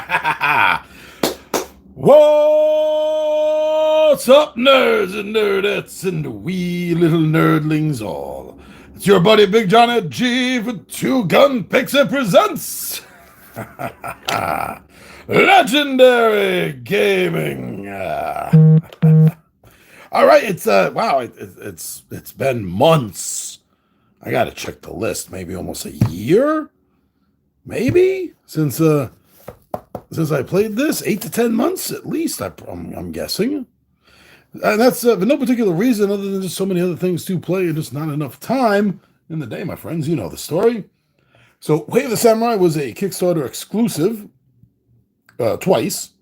What's up, nerds and nerdettes and wee little nerdlings all? It's your buddy Big John at G for Two Gun Pixel presents Legendary Gaming. All right, it's wow, it's been months. I gotta check the list. Maybe almost a year, maybe since I played this, 8 to 10 months at least. I'm guessing, and that's for no particular reason other than just so many other things to play and just not enough time in the day, my friends. You know the story. So, Way of the Samurai was a Kickstarter exclusive twice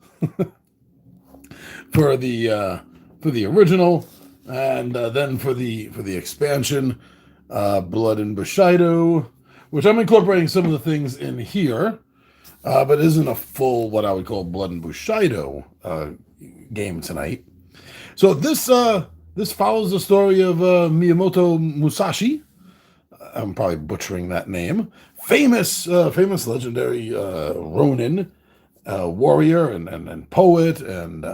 for the original, and then for the expansion, Blood and Bushido, which I'm incorporating some of the things in here. But isn't a full, what I would call Blood and Bushido game tonight. So this follows the story of Miyamoto Musashi. I'm probably butchering that name. Famous legendary Ronin warrior and poet and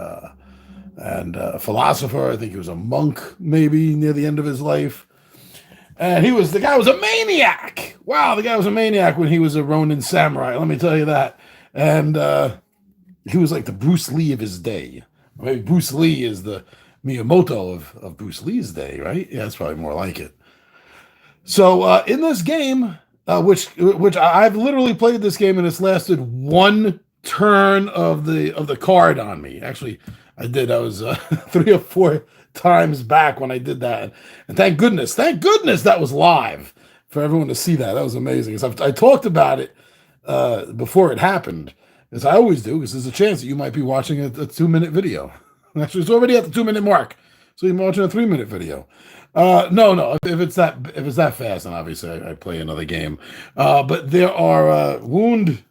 philosopher. I think he was a monk maybe near the end of his life. And the guy was a maniac. Wow, the guy was a maniac when he was a Ronin samurai, let me tell you that. And he was like the Bruce Lee of his day. Maybe Bruce Lee is the Miyamoto of Bruce Lee's day, right? Yeah, that's probably more like it. So in this game, which I've literally played this game and it's lasted one turn of the card on me. Actually, I was 3 or 4 times back when I did that, and thank goodness that was live for everyone to see that. That was amazing. So I talked about it before it happened, as I always do, because there's a chance that you might be watching a 2-minute video. Actually, it's already at the 2-minute mark, so you're watching a 3-minute video. No, if it's that fast, then obviously I play another game. But there are wound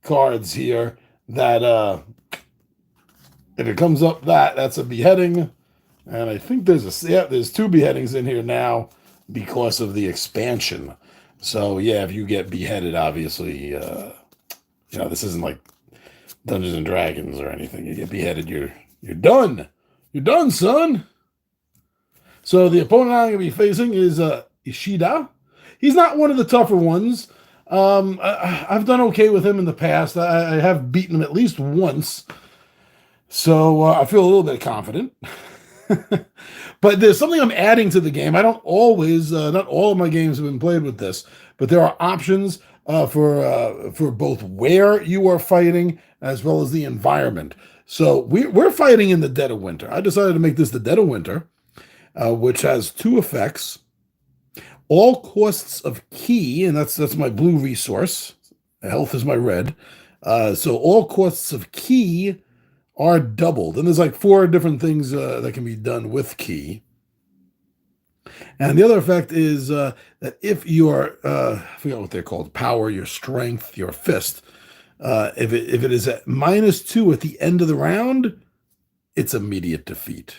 cards here that if it comes up, that's a beheading. And I think there's 2 beheadings in here now because of the expansion. So yeah, if you get beheaded, obviously, this isn't like Dungeons and Dragons or anything. You get beheaded, you're done. You're done, son. So the opponent I'm going to be facing is Ishida. He's not one of the tougher ones. I've done okay with him in the past. I have beaten him at least once. So I feel a little bit confident. But there's something I'm adding to the game. I don't always, not all of my games have been played with this, but there are options for both where you are fighting as well as the environment. So we're fighting in the dead of winter. I decided to make this the dead of winter, which has 2 effects. All costs of key, and that's my blue resource. Health is my red. So all costs of key are doubled. And there's like 4 different things that can be done with key. And the other effect is that if your, I forget what they're called, power, your strength, your fist, if it is at -2 at the end of the round, it's immediate defeat.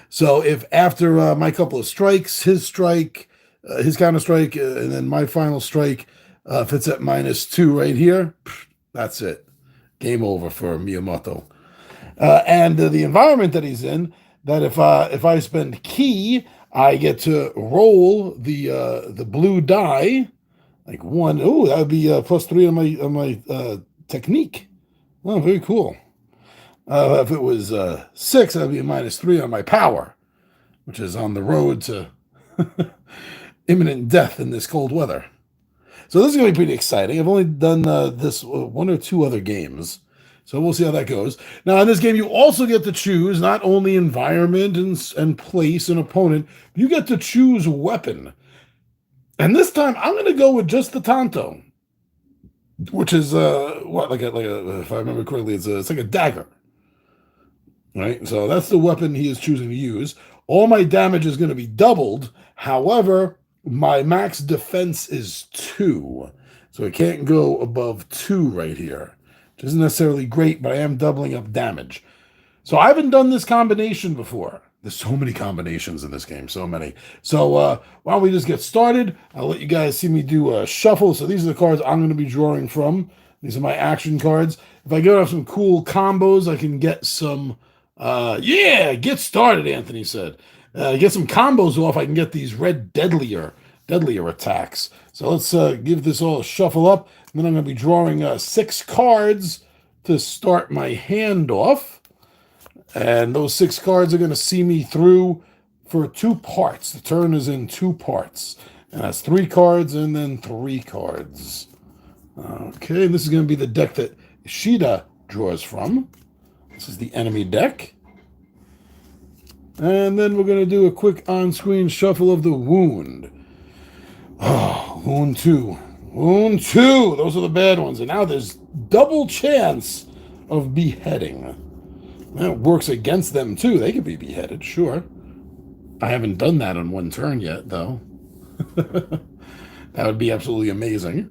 So if after my couple of strikes, his strike, his counter strike, and then my final strike, if it's at -2 right here, that's it. Game over for Miyamoto. And the environment that he's in, that if I spend key, I get to roll the blue die, like 1. Oh, that would be +3 on my technique. Oh, very cool. If it was 6, that would be a -3 on my power, which is on the road to imminent death in this cold weather. So this is going to be pretty exciting. I've only done this 1 or 2 other games. So we'll see how that goes. Now, in this game, you also get to choose not only environment and place and opponent, but you get to choose weapon. And this time, I'm going to go with just the Tanto, which is, if I remember correctly, it's like a dagger. Right? So that's the weapon he is choosing to use. All my damage is going to be doubled. However, my max defense is 2. So it can't go above 2 right here. Which isn't necessarily great, but I am doubling up damage. So I haven't done this combination before. There's so many combinations in this game, so many. So why don't we just get started? I'll let you guys see me do a shuffle. So these are the cards I'm going to be drawing from. These are my action cards. If I go to some cool combos, I can get some. Yeah, get started, Anthony said. Get some combos off. I can get these red deadlier attacks. So let's give this all a shuffle up. And then I'm going to be drawing 6 cards to start my hand off. And those 6 cards are going to see me through for 2 parts. The turn is in 2 parts. And that's 3 cards and then 3 cards. Okay, this is going to be the deck that Ishida draws from. This is the enemy deck. And then we're going to do a quick on-screen shuffle of the wound. Oh, wound 2. Wound 2! Those are the bad ones. And now there's double chance of beheading. That works against them, too. They could be beheaded, sure. I haven't done that on 1 turn yet, though. That would be absolutely amazing.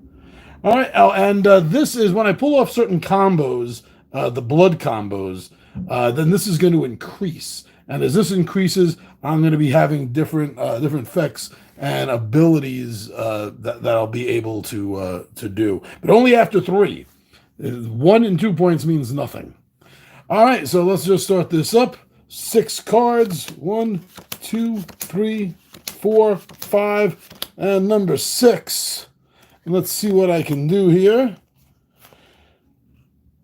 All right, and this is when I pull off certain combos, the blood combos, then this is going to increase. And as this increases, I'm going to be having different effects and abilities that I'll be able to do, but only after 3. 1 and 2 points means nothing. All right, so let's just start this up. 6 cards. 1, 2, 3, 4, 5, and number 6. And let's see what I can do here.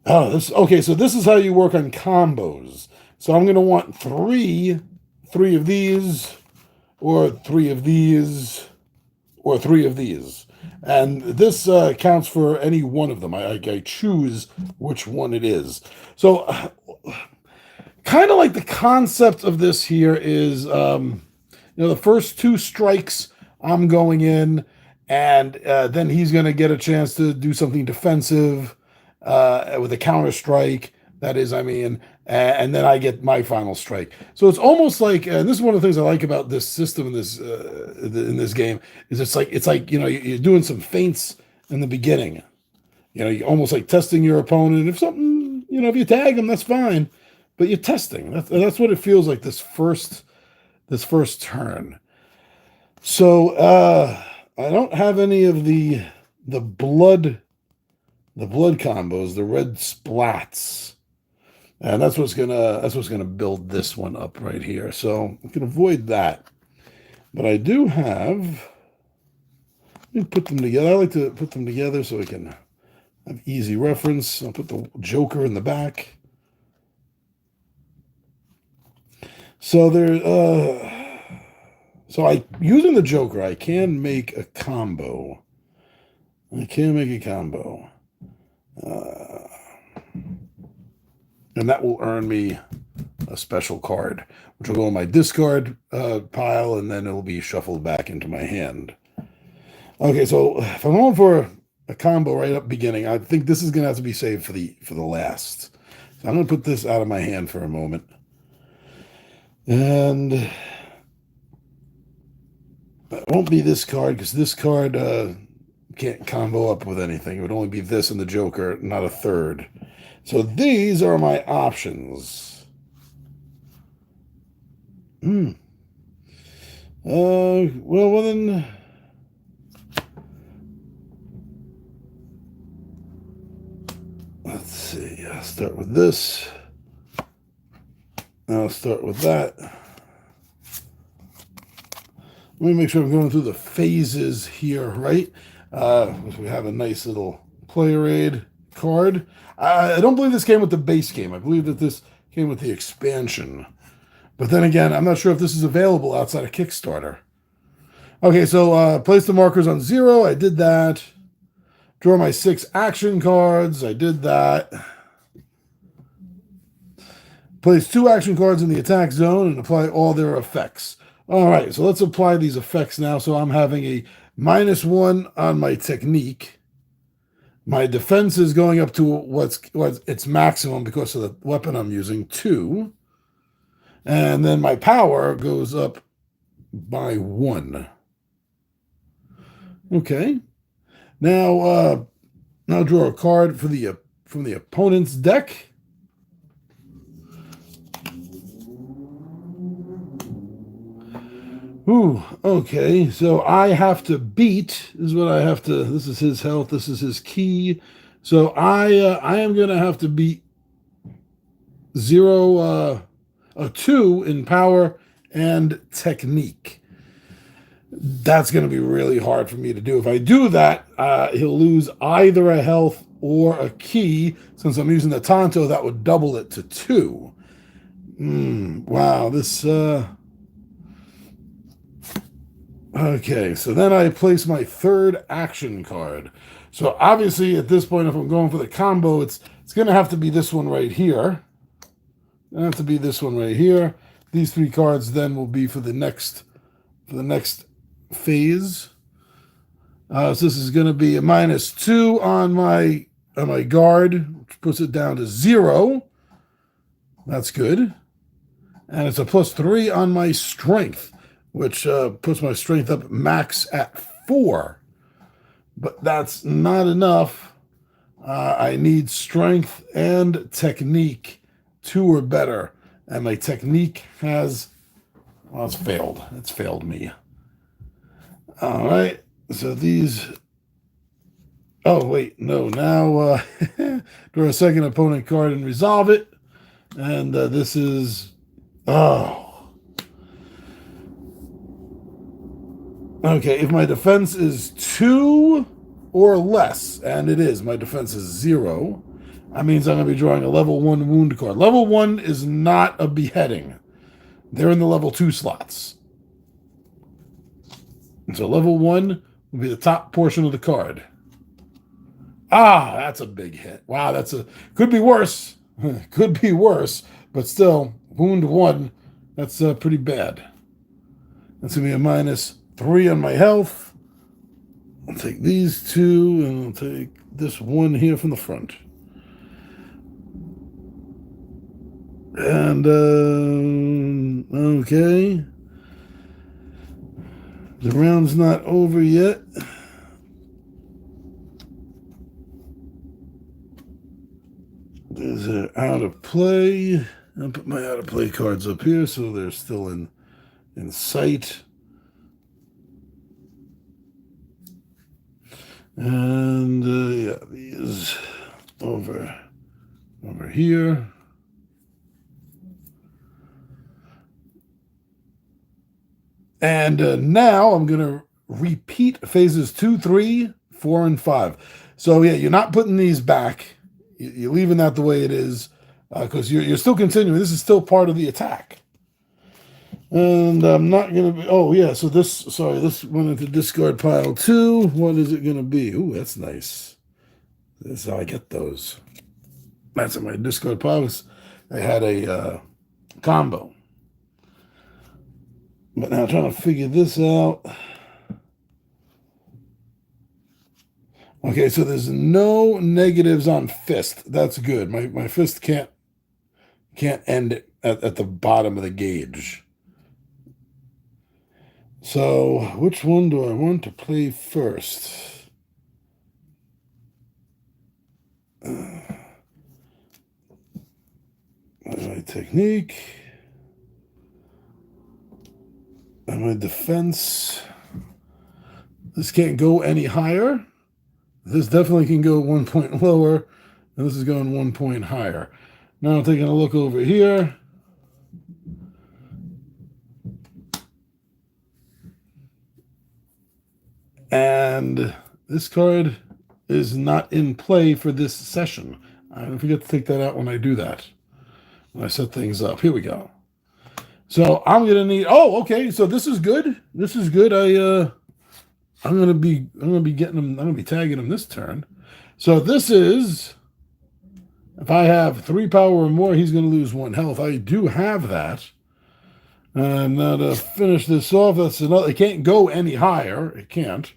Oh, okay, so this is how you work on combos. So I'm going to want 3 of these, or 3 of these, or 3 of these. And this counts for any one of them. I choose which one it is. So kind of like the concept of this here is, the first 2 strikes, I'm going in, and then he's going to get a chance to do something defensive with a counter strike. That is, and then I get my final strike. So it's almost like, and this is one of the things I like about this system in this game, is it's like you're doing some feints in the beginning. You're almost like testing your opponent. If something, if you tag them, that's fine, but you're testing. That's what it feels like this first turn. So I don't have any of the blood combos, the red splats. And that's what's gonna build this one up right here. So I can avoid that. But I do have, let me put them together. I like to put them together so I can have easy reference. I'll put the Joker in the back. So using the Joker, I can make a combo. And that will earn me a special card, which will go in my discard pile, and then it'll be shuffled back into my hand. Okay, so if I'm going for a combo right up beginning, I think this is going to have to be saved for the last. So I'm going to put this out of my hand for a moment. And it won't be this card, because this card can't combo up with anything. It would only be this and the Joker, not a third. So these are my options. Well then, let's see. I'll start with this. I'll start with that. Let me make sure I'm going through the phases here, right? We have a nice little player aid card. I don't believe this came with the base game. I believe that this came with the expansion. But then again, I'm not sure if this is available outside of Kickstarter. Okay, so place the markers on 0. I did that. Draw my 6 action cards. I did that. Place 2 action cards in the attack zone and apply all their effects. All right, so let's apply these effects now. So I'm having a -1 on my technique. My defense is going up to what's its maximum because of the weapon I'm using, 2. And then my power goes up by 1. Okay. Now draw a card for from the opponent's deck. Ooh, okay, so I have to beat, this is what I have to, this is his health, this is his key, So I am gonna have to beat a 2 in power and technique. That's going to be really hard for me to do. If I do that, he'll lose either a health or a key. Since I'm using the Tanto, that would double it to 2. Wow, this... Okay, so then I place my third action card. So obviously, at this point, if I'm going for the combo, it's going to have to be this one right here. It'll have to be this one right here. These 3 cards then will be for the next phase. So this is going to be a -2 on my guard, which puts it down to 0. That's good. And it's a +3 on my strength, which puts my strength up max at 4. But that's not enough. I need strength and technique, 2 or better. And my technique has, well, it's failed. It's failed me. All right. So these, oh, wait, no. Now, draw a second opponent card and resolve it. And this is, oh. Okay, if my defense is 2 or less, and it is, my defense is 0, that means I'm going to be drawing a level 1 wound card. Level 1 is not a beheading. They're in the level 2 slots. And so level 1 will be the top portion of the card. Ah, that's a big hit. Wow, could be worse. Could be worse, but still, wound 1, that's pretty bad. That's going to be a -3 on my health. I'll take these 2, and I'll take this 1 here from the front. And, okay. The round's not over yet. These are out of play. I'll put my out of play cards up here so they're still in sight. And yeah, these over here. And now I'm going to repeat phases 2, 3, 4, and 5. So yeah, you're not putting these back. You're leaving that the way it is because you're still continuing. This is still part of the attack. And I'm not going to be... Oh, yeah, so this went into discard pile 2. What is it going to be? Ooh, that's nice. This is how I get those. That's in my discard piles. I had a combo. But now trying to figure this out. Okay, so there's no negatives on fist. That's good. My fist can't end at the bottom of the gauge. So which one do I want to play first? My technique. And my defense. This can't go any higher. This definitely can go 1 point lower. And this is going 1 point higher. Now I'm taking a look over here. And this card is not in play for this session. I don't forget to take that out when I do that. When I set things up. Here we go. So I'm gonna need. Oh, okay. So this is good. This is good. I'm gonna be getting him. I'm gonna be tagging him this turn. So this is. If I have 3 power or more, he's gonna lose 1 health. I do have that. And now to finish this off, that's another. It can't go any higher. It can't.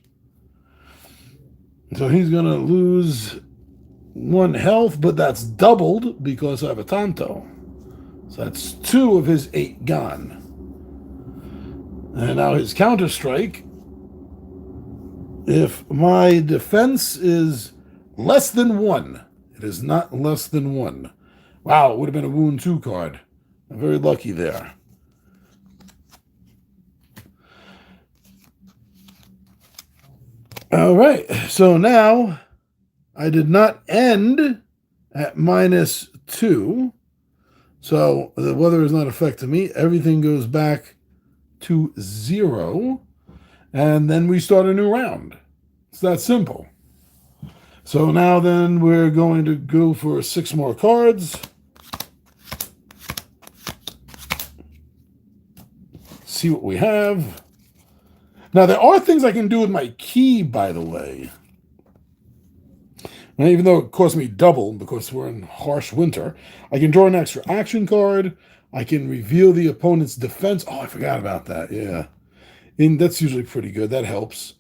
So he's gonna lose 1 health, but that's doubled because I have a Tanto. So that's 2 of his 8 gone. And now his counter strike. If my defense is less than 1, it is not less than 1. Wow, it would have been a wound 2 card. I'm very lucky there. All right, so now I did not end at -2. So the weather is not affecting me. Everything goes back to 0. And then we start a new round. It's that simple. So now then we're going to go for 6 more cards. See what we have. Now there are things I can do with my key, by the way. Now, even though it cost me double because we're in harsh winter, I can draw an extra action card. I can reveal the opponent's defense. Oh, I forgot about that. Yeah. And that's usually pretty good. That helps.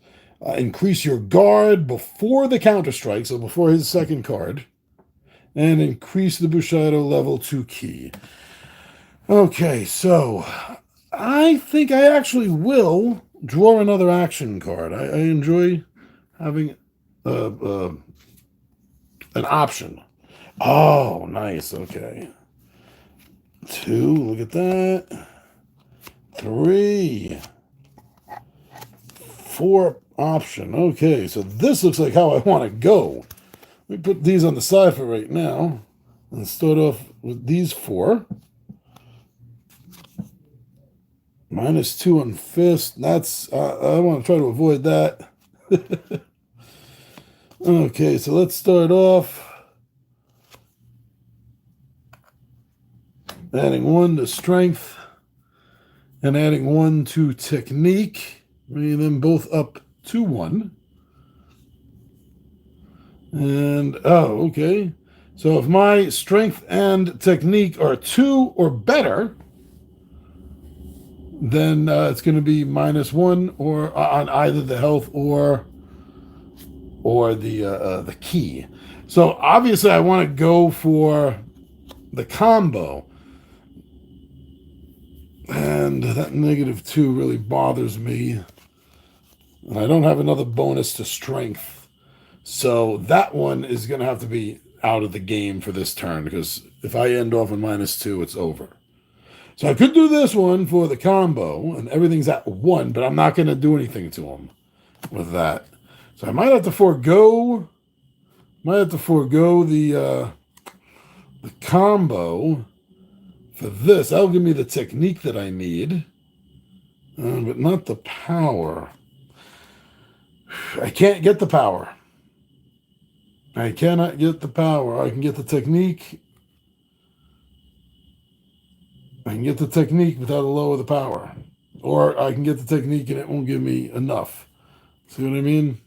Increase your guard before the counter strike, so before his second card. And increase the Bushido level 2 key. Okay, so I think I actually will draw another action card. I enjoy having an option. Oh, nice. Okay. 2, look at that. 3, 4 option. Okay, so this looks like how I want to go. Let me put these on the side for right now and start off with these 4. -2 on fist. That's I want to try to avoid that. Okay, so let's start off adding 1 to strength and adding 1 to technique, bringing them both up to 1. And oh, okay. So if my strength and technique are 2 or better, then it's going to be -1 or on either the health or the key. So obviously I want to go for the combo. And that -2 really bothers me. And I don't have another bonus to strength. So that one is going to have to be out of the game for this turn, because if I end off on -2, it's over. So I could do this one for the combo, and everything's at 1, but I'm not going to do anything to him with that. So I might have to forego the combo for this. That'll give me the technique that I need, but not the power. I can't get the power. I cannot get the power. I can get the technique. I can get the technique without a lower the power. Or I can get the technique and it won't give me enough. See what I mean?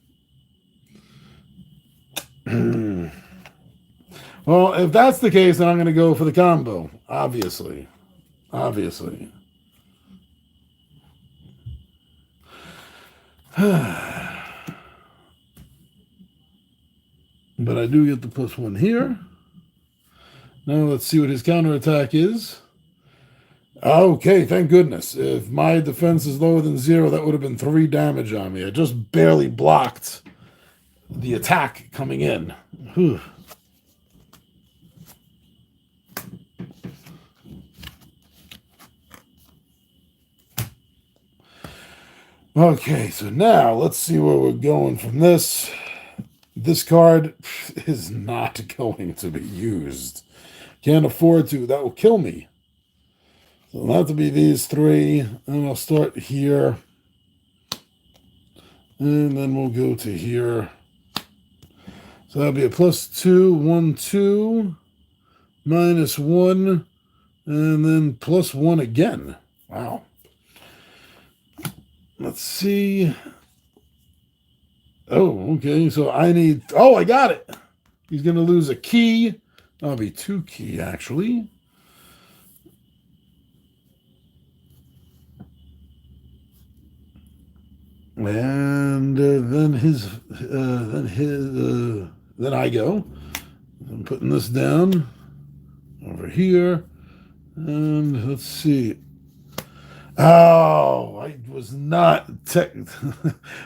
Well, if that's the case, then I'm going to go for the combo. Obviously. But I do get the +1 here. Now let's see what his counterattack is. Okay, thank goodness. If my defense is lower than 0, that would have been 3 damage on me. I just barely blocked the attack coming in. Whew. Okay, so now let's see where we're going from this. This card is not going to be used. Can't afford to. That will kill me. So it'll have to be these 3. And I'll start here. And then we'll go to here. So that'll be a +2, 1, 2, -1, and then +1 again. Wow. Let's see. Oh, okay. So I need... Oh, I got it. He's going to lose a key. That'll be 2 key, actually. And then I go. I'm putting this down over here. And let's see. Oh, I was not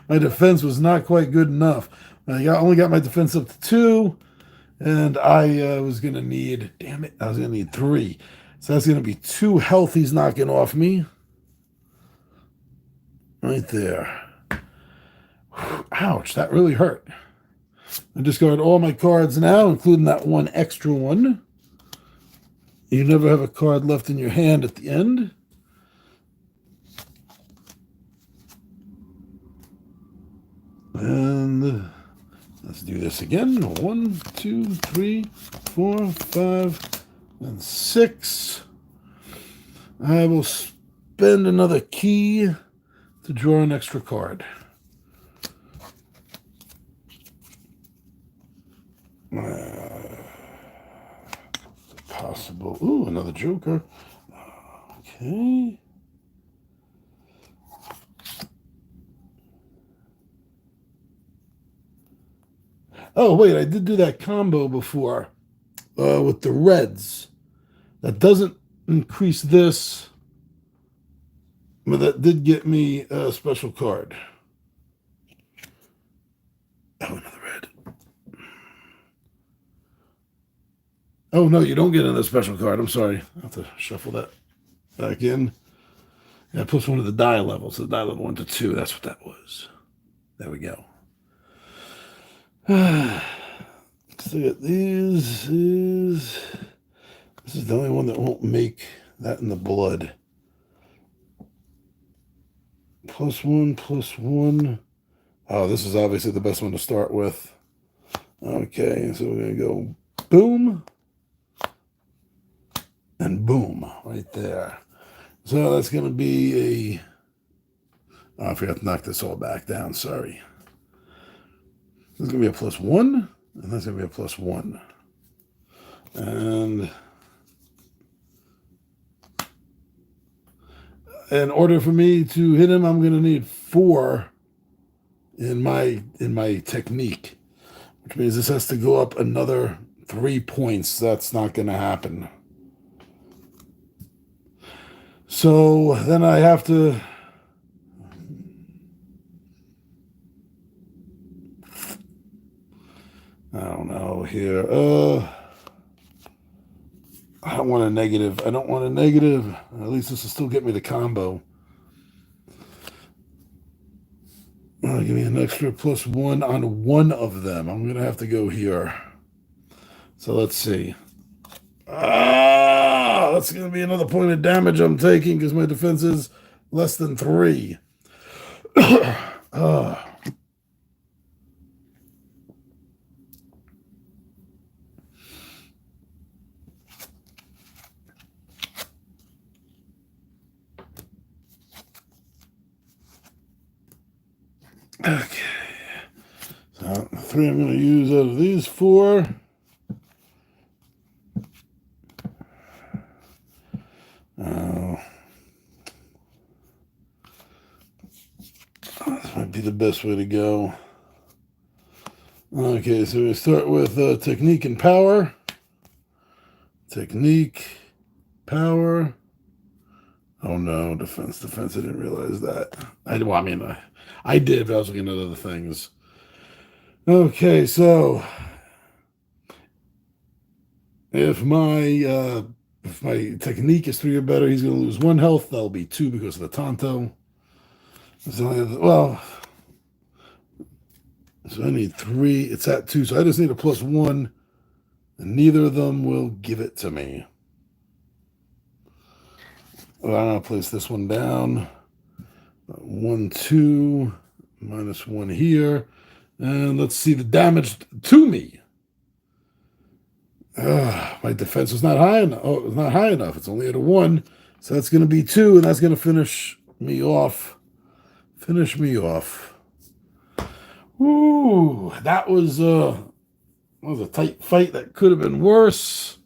my defense was not quite good enough. I only got my defense up to 2, and I was going to need, damn it, I was going to need 3. So that's going to be 2 health he's knocking off me. Right there. Ouch, that really hurt. I discard all my cards now, including that one extra one. You never have a card left in your hand at the end. And let's do this again. 1, 2, 3, 4, 5, and 6. I will spend another key to draw an extra card. Possible. Ooh, another Joker. Okay. Oh, wait, I did do that combo before with the reds. That doesn't increase this, but that did get me a special card. Oh, another red. Oh, no, you don't get another special card. I'm sorry. I have to shuffle that back in. Yeah, plus one of the die levels. So the die level 1 to 2. That's what that was. There we go. Let's look at these. This is the only one that won't make that in the blood. +1, +1. Oh, this is obviously the best one to start with. Okay, so we're going to go boom and boom right there. So that's going to be a... Oh, I forgot to knock this all back down. Sorry. This is going to be a +1, and that's going to be a +1. And in order for me to hit him, I'm going to need 4 in my technique, which means this has to go up another 3 points. That's not going to happen. So then I have to... I don't know here. I don't want a negative. I don't want a negative. At least this will still get me the combo. Give me an extra +1 on one of them. I'm going to have to go here. So let's see. That's going to be another point of damage I'm taking because my defense is less than 3. Okay. So 3 I'm going to use out of these 4. This might be the best way to go. Okay, so we start with technique and power. Technique, power. Oh no, defense. I didn't realize that. I did, but I was looking at other things. Okay, so if my technique is 3 or better, he's going to lose 1 health. That'll be 2 because of the Tanto. So I need 3. It's at 2, so I just need a +1, and neither of them will give it to me. Well, I'm going to place this one down. 1, 2, -1 here. And let's see the damage to me. My defense was not high enough. Oh, it's not high enough. It's only at a 1. So that's going to be 2, and that's going to finish me off. Ooh, that was a tight fight. That could have been worse.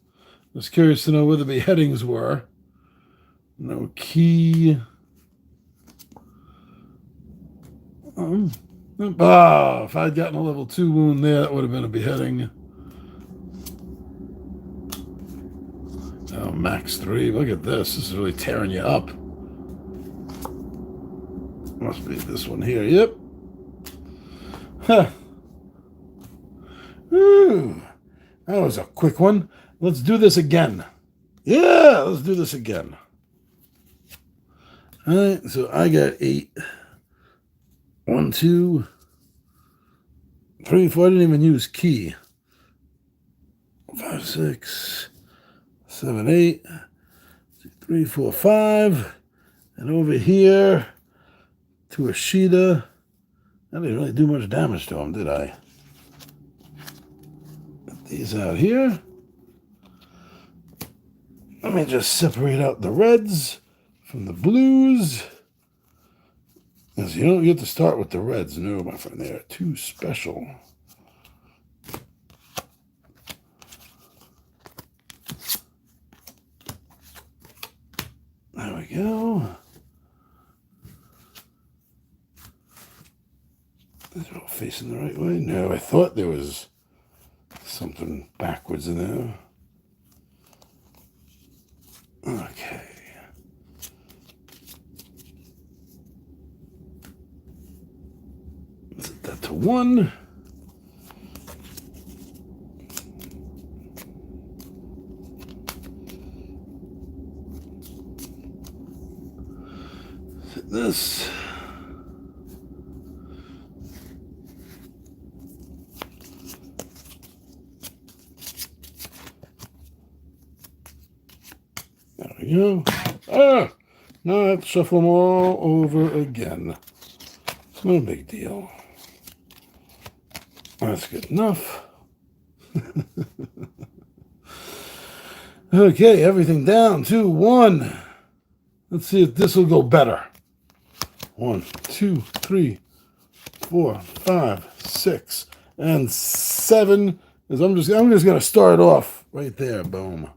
I was curious to know where the beheadings were. No key. If I'd gotten a level 2 wound there, that would have been a beheading. Oh, max 3. Look at this. This is really tearing you up. Must be this one here. Yep. Huh. Ooh. That was a quick one. Let's do this again. Yeah, let's do this again. All right, so I got 8. 1, 2, 3, 4. I didn't even use key. 5, 6, 7, 8. 3, 4, 5. And over here to Ishida. I didn't really do much damage to him, did I? Put these out here. Let me just separate out the reds from the blues. Because you don't get to start with the reds. No, my friend, they are too special. There we go. Is it all facing the right way? No, I thought there was something backwards in there. Okay. Set that to 1. Set this. There we go. Ah! Now I have to shuffle them all over again. It's no big deal. That's good enough. Okay, everything down to 1. Let's see if this will go better. 1, 2, 3, 4, 5, 6, and 7. I'm just gonna start off right there. Boom.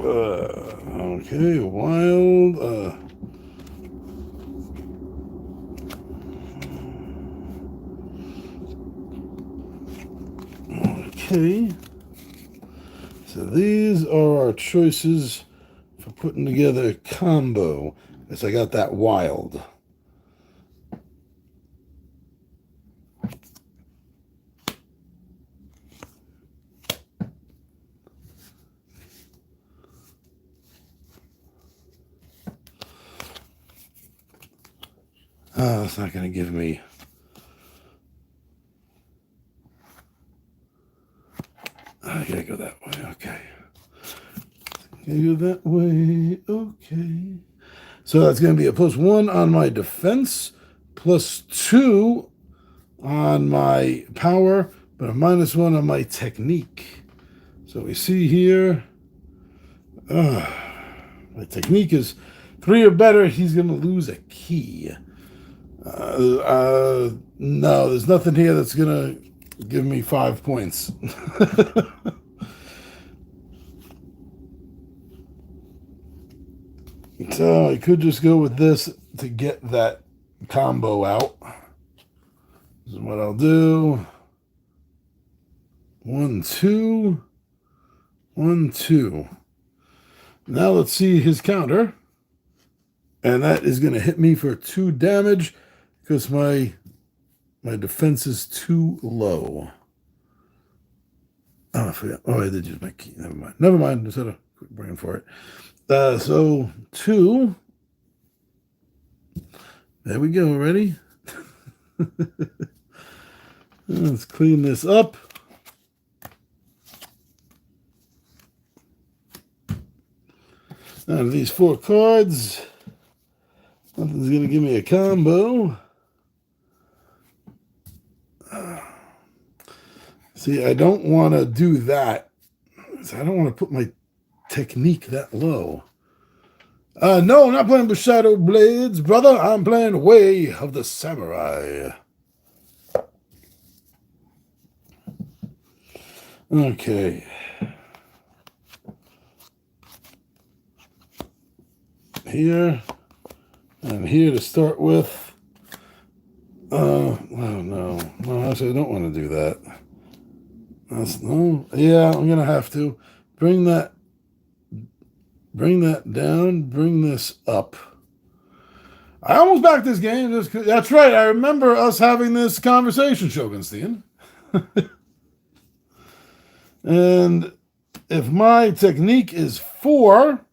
Okay, wild. Okay. So these are our choices for putting together a combo. Yes, I got that wild. Oh, it's not going to give me. I gotta go that way. Okay. Gotta go that way. Okay. So that's going to be a +1 on my defense, +2 on my power, but a -1 on my technique. So we see here, my technique is 3 or better. He's going to lose a key. No, there's nothing here that's going to give me 5 points. So I could just go with this to get that combo out. This is what I'll do. 1, 2. 1, 2. Now let's see his counter. And that is going to hit me for 2 damage because my defense is too low. Oh, I forgot. Oh, I did use my key. Never mind. Never mind. Just had a quick brain for it. So 2. There we go. Ready? Let's clean this up. Out of these 4 cards, nothing's going to give me a combo. See, I don't want to do that. I don't want to put my technique that low. No, I'm not playing with Shadow Blades, brother. I'm playing Way of the Samurai. Okay. Here and here to start with. Oh no. No, actually I don't want to do that. Yeah, I'm gonna have to bring that down, bring this up. I almost backed this game. That's right. I remember us having this conversation, Shogunstein. And if my technique is 4,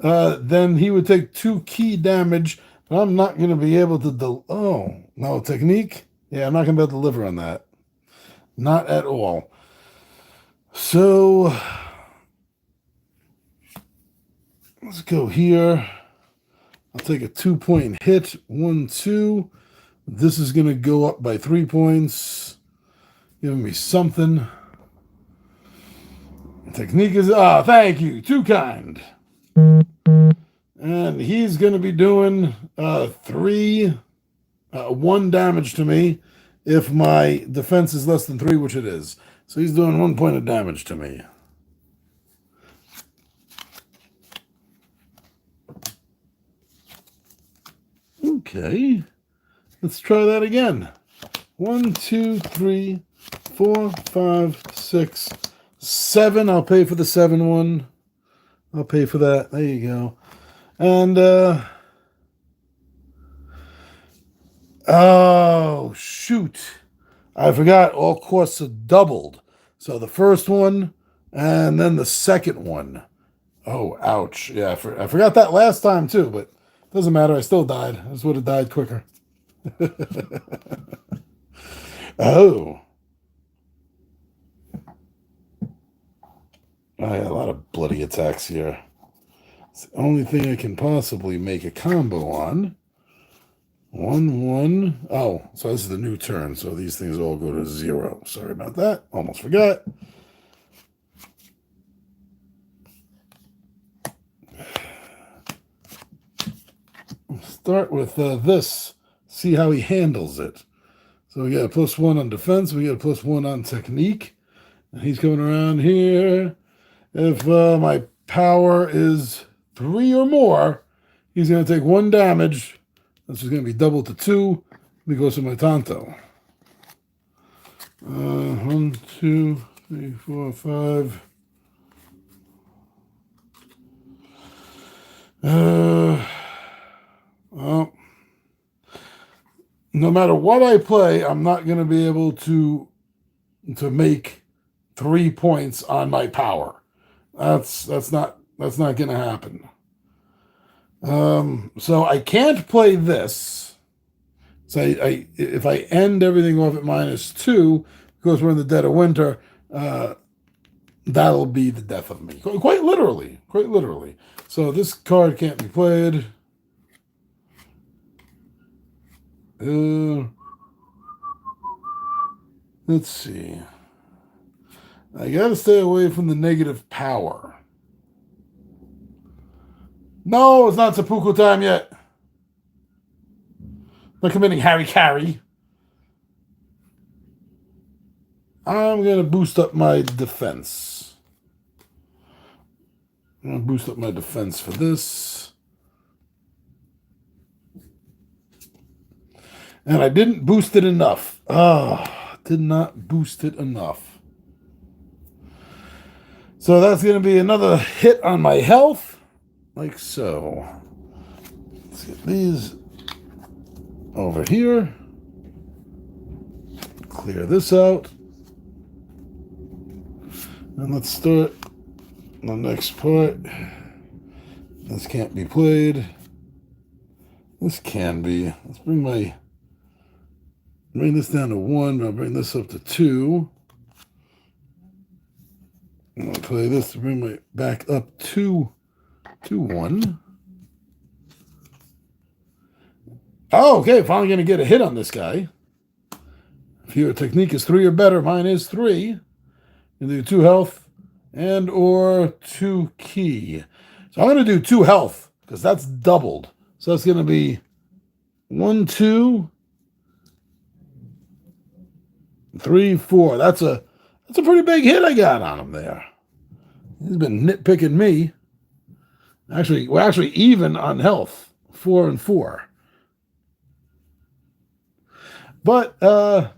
then he would take 2 key damage. But I'm not going to be able to... Oh, no, technique? Yeah, I'm not going to be able to deliver on that. Not at all. So, let's go here. I'll take a 2-point hit. 1, 2. This is going to go up by 3 points. Giving me something. Technique is... Ah, thank you. Too kind. And he's going to be doing 1 damage to me if my defense is less than 3, which it is. So he's doing 1 point of damage to me. Okay. Let's try that again. 1, 2, 3, 4, 5, 6, 7. I'll pay for the 7 one. I'll pay for that. There you go. And, oh, shoot. I forgot all costs are doubled. So the first one and then the second one. Oh, ouch. Yeah, I forgot that last time too, but it doesn't matter. I still died. I just would have died quicker. Oh. I got a lot of bloody attacks here. It's the only thing I can possibly make a combo on. 1, 1. Oh, so this is the new turn. So these things all go to 0. Sorry about that. Almost forgot. Start with this. See how he handles it. So we got a +1 on defense. We got a +1 on technique. And he's coming around here. If my power is 3 or more, he's going to take 1 damage. This is going to be doubled to 2 because of my Tanto. 1, 2, 3, 4, 5. Well, no matter what I play, I'm not going to be able to make 3 points on my power. That's not going to happen. So I can't play this. So if I end everything off at -2, because we're in the dead of winter, that'll be the death of me. Quite literally. So this card can't be played. Let's see. I gotta stay away from the negative power. No, it's not seppuku time yet. Not committing Harry Carry. I'm gonna boost up my defense. I'm gonna boost up my defense for this. And I didn't boost it enough. Did not boost it enough. So that's going to be another hit on my health. Like so. Let's get these over here. Clear this out. And let's start the next part. This can't be played. This can be. Let's bring this down to 1. I'll bring this up to 2. I'll play this to bring my back up to 1. Oh, okay. Finally going to get a hit on this guy. If your technique is 3 or better, mine is 3. You do 2 health and or 2 key. So I'm going to do 2 health because that's doubled. So that's going to be 1, 2, 3, 4. That's a pretty big hit I got on him there. He's been nitpicking me. Actually, we're actually even on health, 4 and 4. But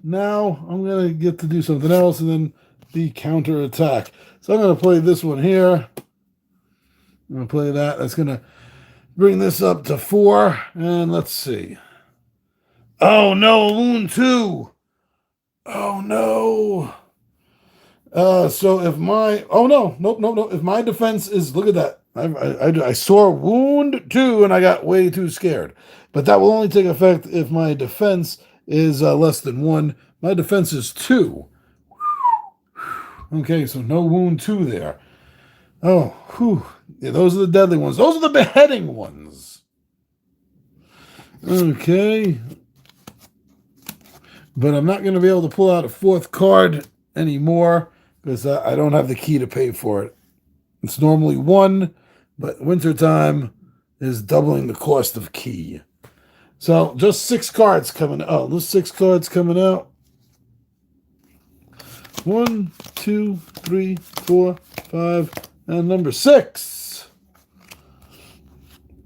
now I'm going to get to do something else and then the counter attack. So I'm going to play this one here. I'm going to play that. That's going to bring this up to 4. And let's see. Oh, no, Loon 2. Oh, no. So if my... Oh, no. Nope. If my defense is... Look at that. I saw wound 2 and I got way too scared. But that will only take effect if my defense is less than 1. My defense is 2. Okay, so no wound 2 there. Oh, whew. Yeah, those are the deadly ones. Those are the beheading ones. Okay. But I'm not going to be able to pull out a 4th card anymore because I don't have the key to pay for it. It's normally 1, but wintertime is doubling the cost of key. So just 6 cards coming out. Oh, those 6 cards coming out. 1, 2, 3, 4, 5, and number 6.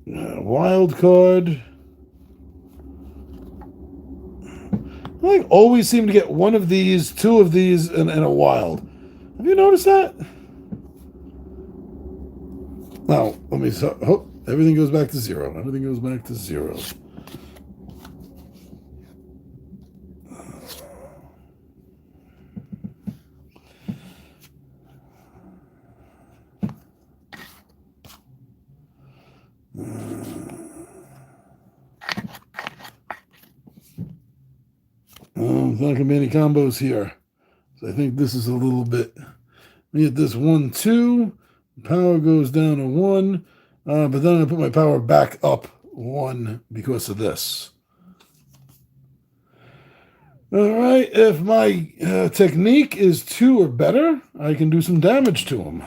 Wild card. I always seem to get 1 of these, 2 of these, and a wild. Have you noticed that? Now, let me... Oh, everything goes back to 0. Everything goes back to 0. There's not going to be any combos here. So I think this is a little bit... Let me get this 1, 2. Power goes down to 1. But then I'm going to put my power back up 1 because of this. All right. If my technique is 2 or better, I can do some damage to him.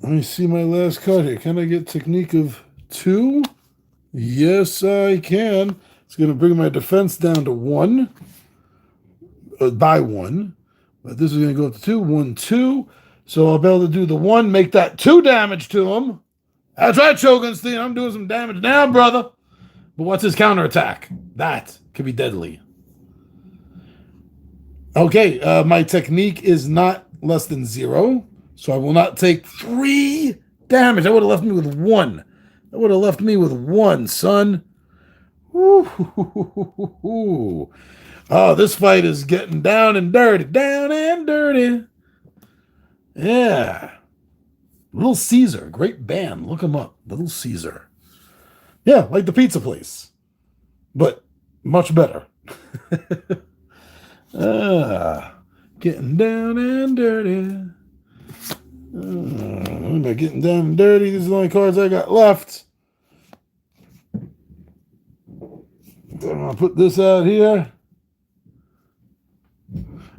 Let me see my last card here. Can I get technique of 2? Yes, I can. It's going to bring my defense down to 1. By 1. But this is going to go up to 2. 1, 2. So I'll be able to do the 1, make that 2 damage to him. That's right, Shogunstein. I'm doing some damage now, brother. But what's his counterattack? That could be deadly. Okay, my technique is not less than 0. So I will not take 3 damage. That would have left me with 1. That would have left me with 1, son. Ooh. Oh, this fight is getting down and dirty. Down and dirty. Yeah. Little Caesar. Great band. Look him up. Little Caesar. Yeah, like the pizza place. But much better. Getting down and dirty. I'm getting down and dirty. These are the only cards I got left. I'm going to put this out here.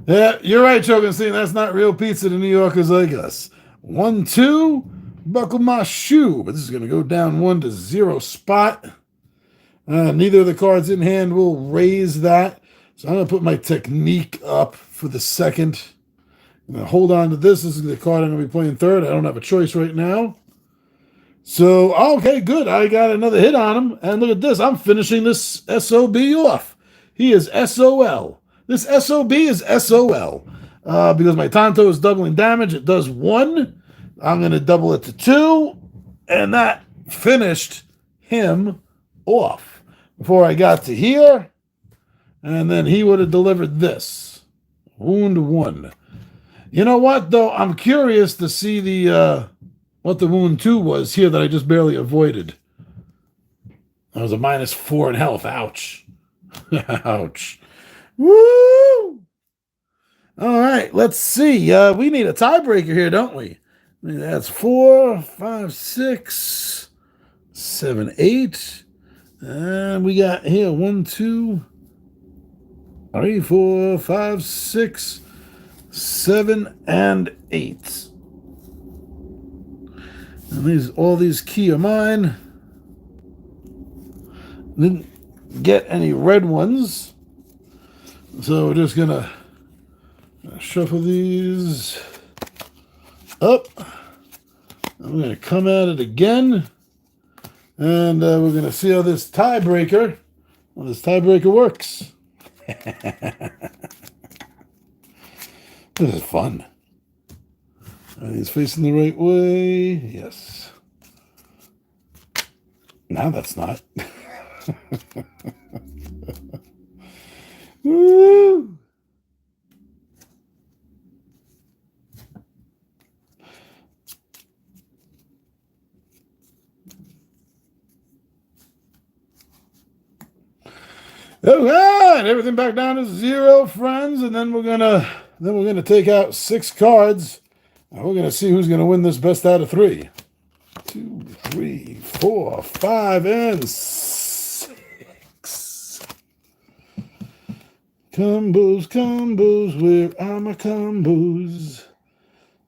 Yeah, you're right, Shogunstein. That's not real pizza to New Yorkers like us. 1, 2, buckle my shoe. But this is going to go down 1 to 0 spot. Neither of the cards in hand will raise that. So I'm going to put my technique up for the second. I'm going to hold on to this. This is the card I'm going to be playing third. I don't have a choice right now. So, okay, good. I got another hit on him. And look at this. I'm finishing this SOB off. He is SOL. This SOB is SOL. Because my Tanto is doubling damage. It does 1. I'm going to double it to 2. And that finished him off. Before I got to here. And then he would have delivered this. Wound 1. You know what, though? I'm curious to see the what the wound 2 was here that I just barely avoided. That was a -4 in health. Ouch. Ouch. Woo! All right, let's see. We need a tiebreaker here, don't we? I mean, that's 4, 5, 6, 7, 8. And we got here 1, 2, 3, 4, 5, 6, 7, and 8. And all these key are mine. Didn't get any red ones. So we're just going to shuffle these up. I'm going to come at it again. And we're going to see how this tiebreaker works. This is fun. Are these facing the right way? Yes. Now that's not. Woo! All right, everything back down to 0, friends, and then we're gonna take out 6 cards. And we're gonna see who's gonna win this best out of 3. 2, 3, 4, 5, and 6. Combos, where are my combos?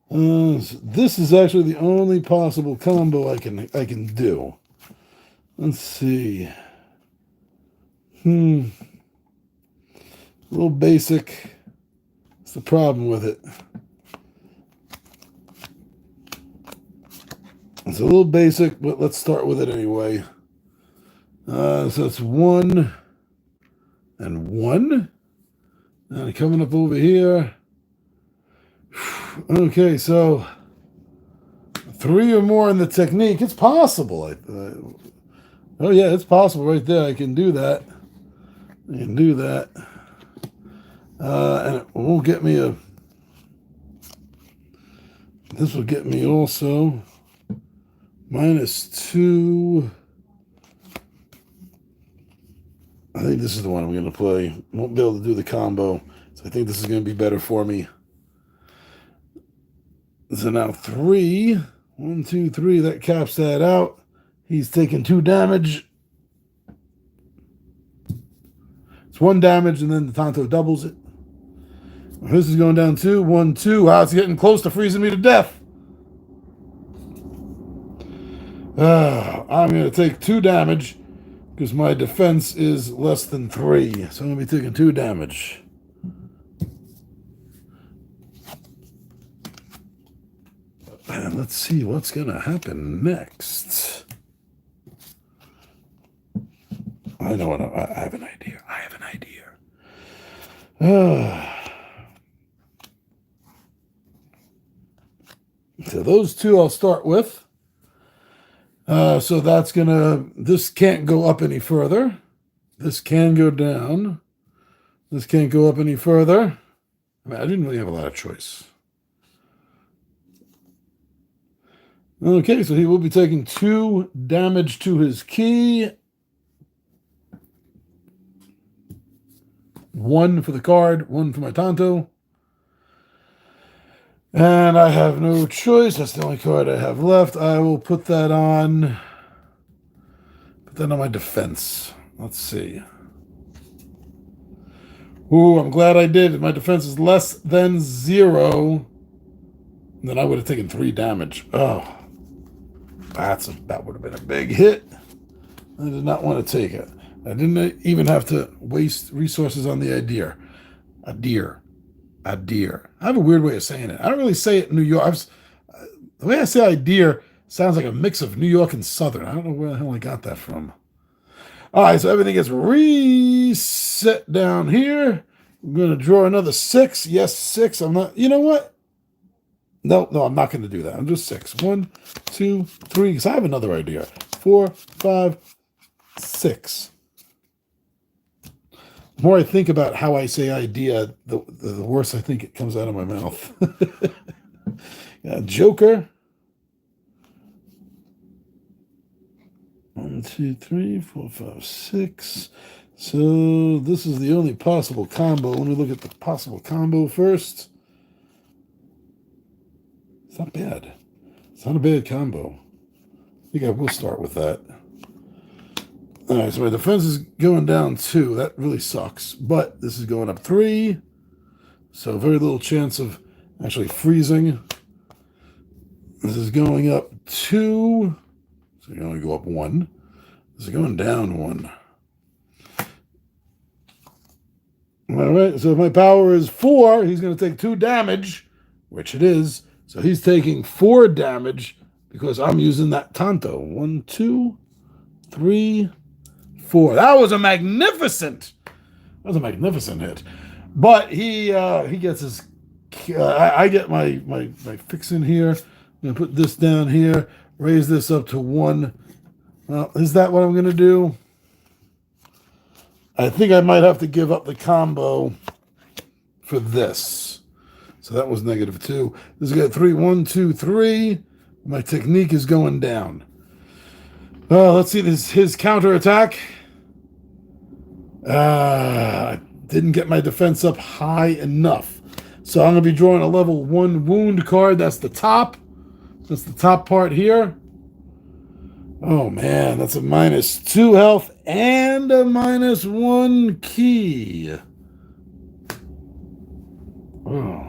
This is actually the only possible combo I can do. Let's see. A little basic. What's the problem with it? It's a little basic, but let's start with it anyway. So it's 1 and 1. And coming up over here. Okay, so 3 or more in the technique. It's possible. Oh, yeah, it's possible right there. I can do that. And it won't get me a... This will get me also -2. I think this is the one I'm going to play. Won't be able to do the combo. So I think this is going to be better for me. So now 3. 1, 2, 3. That caps that out. He's taking 2 damage. It's 1 damage, and then the Tanto doubles it. This is going down 2. 1, 2. Wow, it's getting close to freezing me to death. I'm going to take 2 damage because my defense is less than 3. So I'm going to be taking 2 damage. And let's see what's going to happen next. I know what I have an idea. So those 2 I'll start with. So that's this can't go up any further. This can go down. This can't go up any further. I mean, I didn't really have a lot of choice. Okay, so he will be taking 2 damage to his key. 1 for the card, 1 for my Tanto. And I have no choice. That's the only card I have left. I will put that on my defense. Let's see. Ooh, I'm glad I did. If my defense is less than 0, then I would have taken 3 damage. Oh, that would have been a big hit. I did not want to take it. I didn't even have to waste resources on the idea. A deer. I have a weird way of saying it. I don't really say it in New York. The way I say idea sounds like a mix of New York and Southern. I don't know where the hell I got that from. All right, so everything gets reset down here. I'm going to draw another 6. Yes, 6. I'm not... You know what? No, I'm not going to do that. I'm just 6. 1, 2, 3, because I have another idea. 4, 5, 6. The more I think about how I say idea, the worse I think it comes out of my mouth. Joker. 1, 2, 3, 4, 5, 6. So this is the only possible combo. Let me look at the possible combo first. It's not bad. It's not a bad combo. I think I will start with that. All right, so my defense is going down 2. That really sucks. But this is going up 3. So very little chance of actually freezing. This is going up 2. So you only go up 1. This is going down 1. All right, so if my power is 4, he's going to take 2 damage, which it is. So he's taking 4 damage because I'm using that Tanto. 1, 2, 3, 4. That was a magnificent hit. But he gets his. I get my fix in here. I'm gonna put this down here. Raise this up to 1. Well, is that what I'm gonna do? I think I might have to give up the combo for this. So that was -2. This has got 3. 1, 2, 3. My technique is going down. Let's see his counter attack. I didn't get my defense up high enough. So I'm going to be drawing a level 1 wound card. That's the top. That's the top part here. Oh man, that's a -2 health and a -1 key. Oh.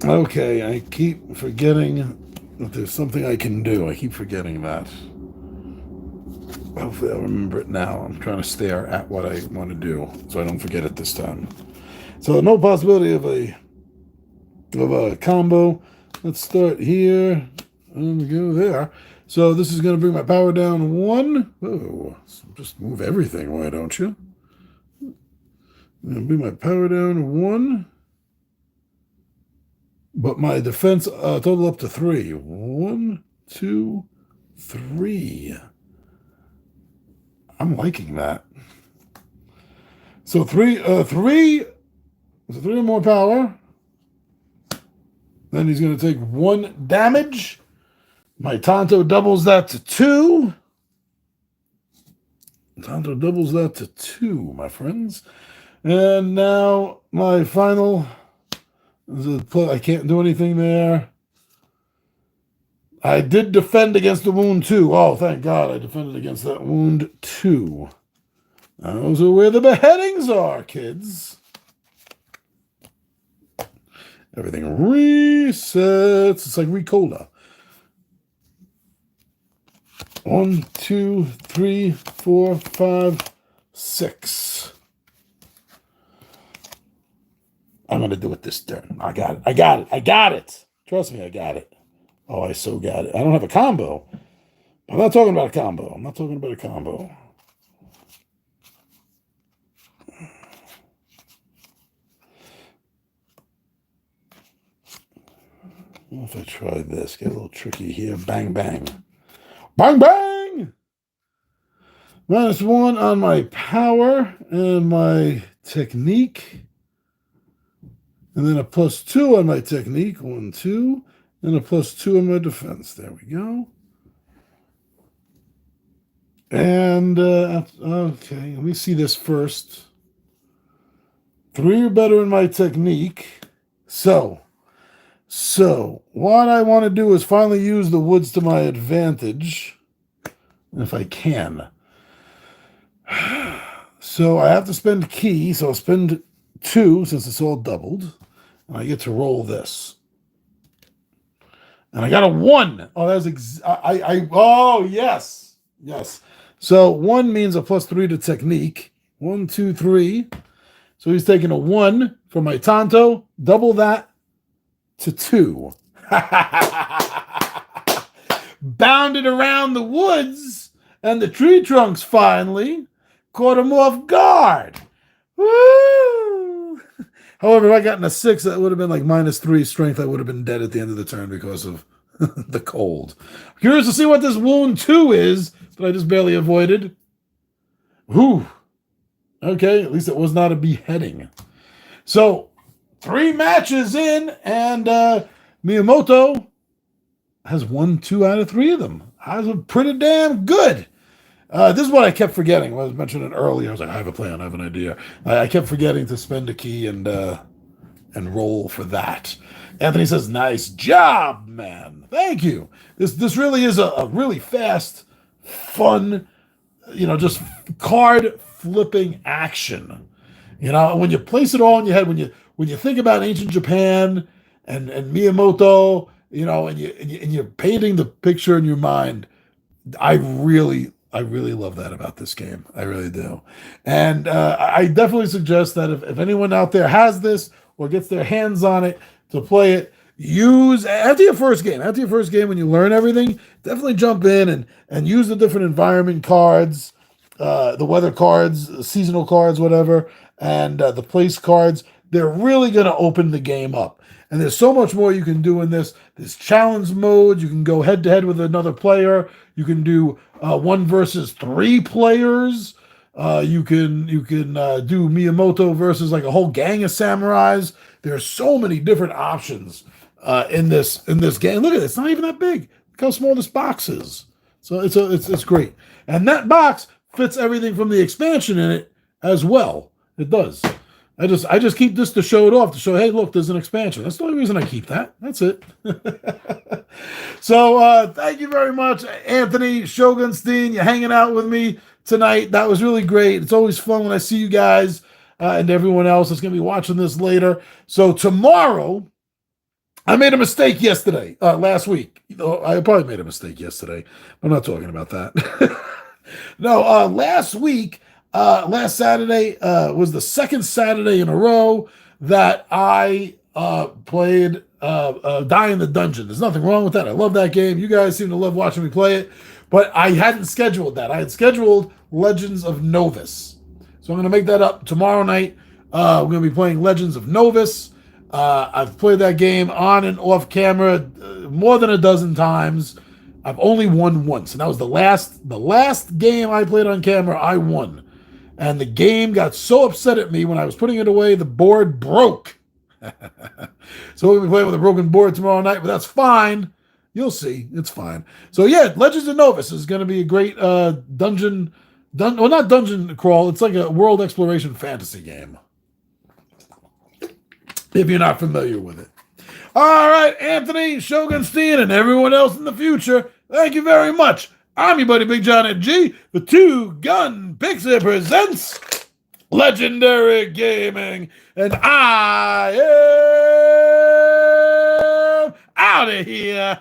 Okay, I keep forgetting that there's something I can do. I keep forgetting that. Hopefully I'll remember it now. I'm trying to stare at what I want to do so I don't forget it this time. So no possibility of a combo. Let's start here and go there. So this is going to bring my power down 1. Oh, just move everything, why don't you? Bring my power down 1. But my defense total up to 3. 1, 2, 3. I'm liking that. So 3 or more power. Then he's going to take 1 damage. My Tanto doubles that to 2. Tanto doubles that to 2, my friends. And now my final. I can't do anything there. I did defend against the wound 2. Oh, thank God I defended against that wound 2. Those are where the beheadings are, kids. Everything resets. It's like Ricola. 1, 2, 3, 4, 5, 6. I'm going to do it this turn. I got it. Trust me, I got it. Oh, I so got it. I don't have a combo. I'm not talking about a combo. What if I try this? Get a little tricky here. Bang, bang. Bang, bang! -1 on my power and my technique. And then a +2 on my technique. 1, 2. And a +2 on my defense. There we go. And, okay, let me see this first. 3 or better in my technique. So, what I want to do is finally use the woods to my advantage. If I can. So I have to spend key. So I'll spend 2 since it's all doubled. And I get to roll this. And I got a 1. Oh, that's oh, yes. Yes. So 1 means a +3 to technique. 1, 2, 3. So he's taking a 1 for my Tanto. Double that to 2. Bounded around the woods, and the tree trunks finally caught him off guard. Woo! However, if I got in a 6, that would have been like -3 strength. I would have been dead at the end of the turn because of the cold. Curious to see what this wound 2 is that I just barely avoided. Whew. Okay, at least it was not a beheading. So, 3 matches in, and Miyamoto has won 2 out of 3 of them. I was pretty damn good. This is what I kept forgetting. I was mentioning earlier. I was like, I have a plan. I have an idea. I kept forgetting to spend a key and roll for that. Anthony says, "Nice job, man. Thank you. This really is a really fast, fun, just card flipping action. When you place it all in your head, when you think about ancient Japan and Miyamoto, and you're painting the picture in your mind, I really love that about this game. I really do. And I definitely suggest that if anyone out there has this or gets their hands on it to play it, after your first game when you learn everything, definitely jump in and use the different environment cards, the weather cards, seasonal cards, whatever, and the place cards. They're really going to open the game up. And there's so much more you can do in this. There's challenge mode. You can go head to head with another player. You can do 1 versus 3 players. You can do Miyamoto versus like a whole gang of samurais. There's so many different options in this game. Look at it; it's not even that big. Look how small this box is. So it's great. And that box fits everything from the expansion in it as well. It does. I just keep this to show it off, to show, hey, look, there's an expansion. That's the only reason I keep that. That's it. So thank you very much, Anthony Shogunstein. You're hanging out with me tonight. That was really great. It's always fun when I see you guys and everyone else that's going to be watching this later. So tomorrow, I made a mistake last week. I probably made a mistake yesterday. I'm not talking about that. No, last week, last Saturday was the second Saturday in a row that I played Die in the Dungeon. There's nothing wrong with that. I love that game. You guys seem to love watching me play it. But I hadn't scheduled that. I had scheduled Legends of Novus. So I'm going to make that up tomorrow night. We're going to be playing Legends of Novus. I've played that game on and off camera more than a dozen times. I've only won once, and that was the last game I played on camera. I won, and the game got so upset at me when I was putting it away, the board broke. So we're gonna be playing with a broken board tomorrow night, but that's fine. You'll see, it's fine. So yeah, Legends of Novus is going to be a great not dungeon crawl. It's like a world exploration fantasy game, if you're not familiar with it. All right, Anthony Shogunstein and everyone else in the future, thank you very much. I'm your buddy Big John and G. The Two Gun Pixie presents Legendary Gaming, and I am out of here.